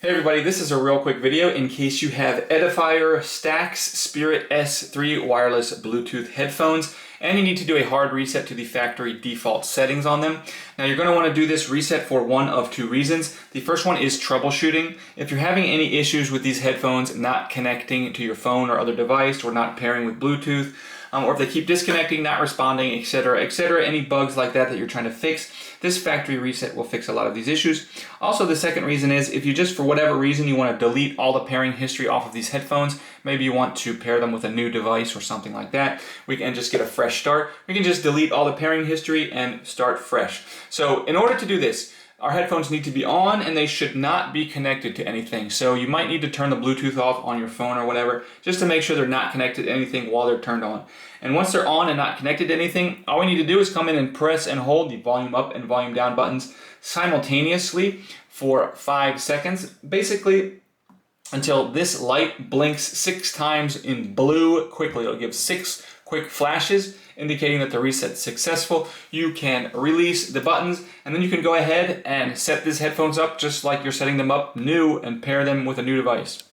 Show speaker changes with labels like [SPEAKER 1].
[SPEAKER 1] Hey everybody, this is a real quick video in case you have Edifier Stax Spirit S3 wireless Bluetooth headphones and you need to do a hard reset to the factory default settings on them. Now you're going to want to do this reset for one of two reasons. The first one is troubleshooting. If you're having any issues with these headphones not connecting to your phone or other device or not pairing with Bluetooth, or if they keep disconnecting, not responding, etc., any bugs like that you're trying to fix, this factory reset will fix a lot of these issues. Also, the second reason is if you just, for whatever reason, you want to delete all the pairing history off of these headphones, maybe you want to pair them with a new device or something like that, we can just get a fresh start. We can just delete all the pairing history and start fresh. So in order to do this, our headphones need to be on and they should not be connected to anything. So you might need to turn the Bluetooth off on your phone or whatever, just to make sure they're not connected to anything while they're turned on. And once they're on and not connected to anything, all we need to do is come in and press and hold the volume up and volume down buttons simultaneously for 5 seconds, basically until this light blinks 6 times in blue quickly. It'll give 6 quick flashes indicating that the reset's successful. You can release the buttons and then you can go ahead and set these headphones up just like you're setting them up new and pair them with a new device.